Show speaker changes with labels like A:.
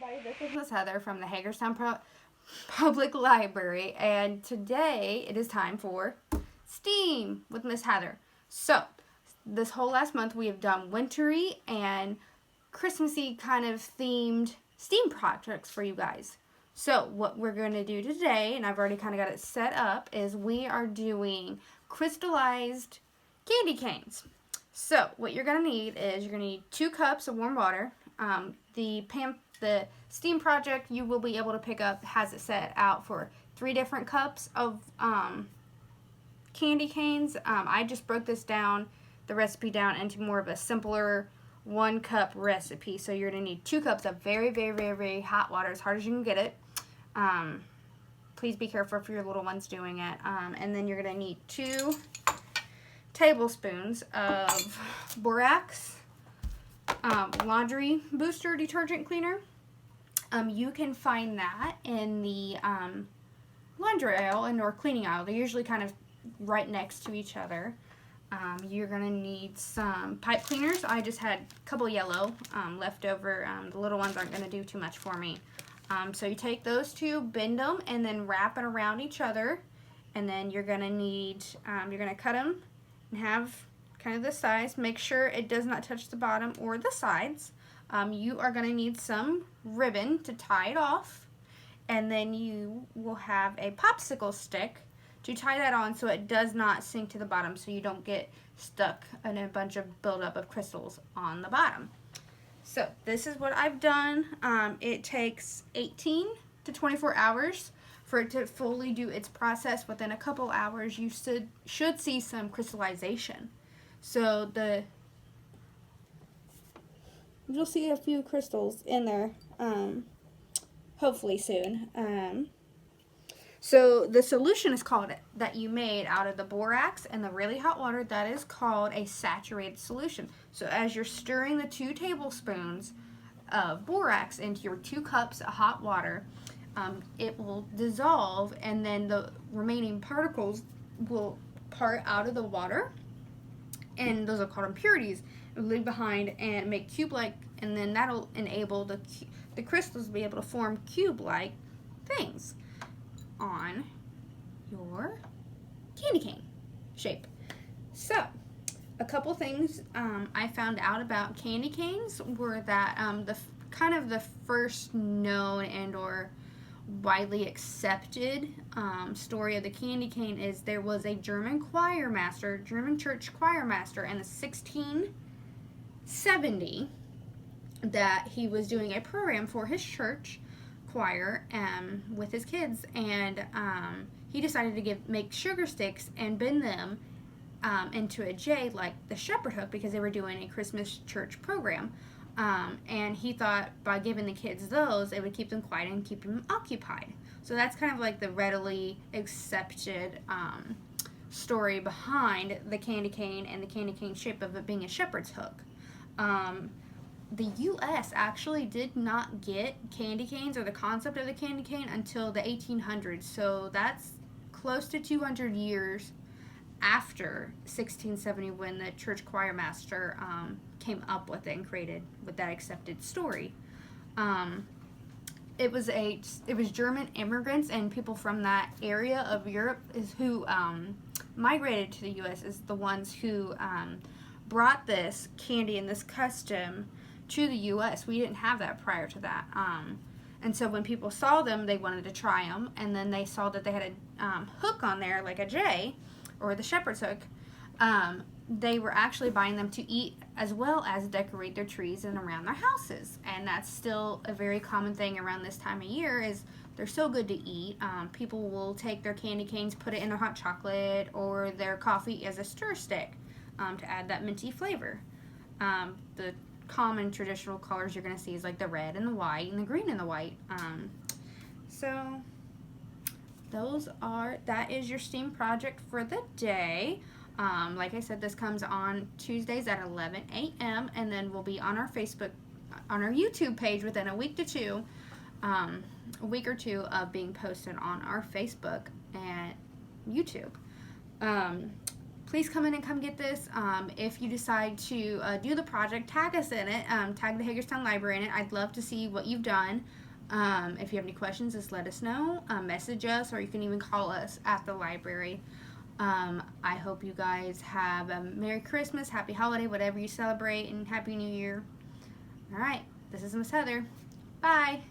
A: This is Miss Heather from the Hagerstown Public Library, and today it is time for STEAM with Miss Heather. So, this whole last month we have done wintry and Christmassy kind of themed STEAM projects for you guys. So, what we're going to do today, and I've already kind of got it set up, is we are doing crystallized candy canes. So, what you're going to need is you're going to need 2 cups of warm water. The STEAM project you will be able to pick up has it set out for 3 different cups of candy canes. I just broke the recipe down into more of a simpler 1 cup recipe. So you're going to need 2 cups of very, very, very, very hot water, as hard as you can get it. Please be careful for your little ones doing it. And then you're going to need 2 tablespoons of borax laundry booster detergent cleaner. You can find that in the laundry aisle or cleaning aisle. They're usually kind of right next to each other. You're going to need some pipe cleaners. I just had a couple yellow left over. The little ones aren't going to do too much for me. So you take those 2, bend them, and then wrap it around each other. And then you're going to need, you're going to cut them and have kind of this size. Make sure it does not touch the bottom or the sides. You are going to need some ribbon to tie it off, and then you will have a popsicle stick to tie that on so it does not sink to the bottom, so you don't get stuck in a bunch of buildup of crystals on the bottom. So this is what I've done. It takes 18 to 24 hours for it to fully do its process. Within a couple hours you should see some crystallization. So you'll see a few crystals in there, hopefully soon. So the solution is called, that you made out of the borax and the really hot water, that is called a saturated solution. So as you're stirring the 2 tablespoons of borax into your 2 cups of hot water, it will dissolve, and then the remaining particles will part out of the water, and those are called impurities, and leave behind and make cube-like, and then that'll enable the crystals to be able to form cube-like things on your candy cane shape. So, a couple things I found out about candy canes were that the first known and or widely accepted story of the candy cane is there was a German church choir master in the 1670 that he was doing a program for his church choir with his kids, and he decided to make sugar sticks and bend them into a J like the shepherd hook, because they were doing a Christmas church program. And he thought by giving the kids those, it would keep them quiet and keep them occupied. So that's kind of like the readily accepted story behind the candy cane and the candy cane shape of it being a shepherd's hook. The U.S. actually did not get candy canes or the concept of the candy cane until the 1800s. So that's close to 200 years after 1670, when the church choir master came up with it and created with that accepted story. It was German immigrants and people from that area of Europe who migrated to the U.S. is the ones who brought this candy and this custom to the U.S. We didn't have that prior to that. And so when people saw them, they wanted to try them, and then they saw that they had a hook on there, like a J, or the shepherd's hook. They were actually buying them to eat as well as decorate their trees and around their houses. And that's still a very common thing around this time of year, is they're so good to eat. People will take their candy canes, put it in their hot chocolate or their coffee as a stir stick to add that minty flavor. The common traditional colors you're going to see is like the red and the white and the green and the white. So that is your STEAM project for the day. Like I said, this comes on Tuesdays at 11 a.m. and then will be on our YouTube page within a week or two of being posted on our Facebook and YouTube. please come in and come get this. If you decide to do the project, tag us in it. Tag the Hagerstown Library in it. I'd love to see what you've done. If you have any questions, just let us know. Message us, or you can even call us at the library. I hope you guys have a Merry Christmas, Happy Holiday, whatever you celebrate, and Happy New Year. All right, this is Miss Heather. Bye.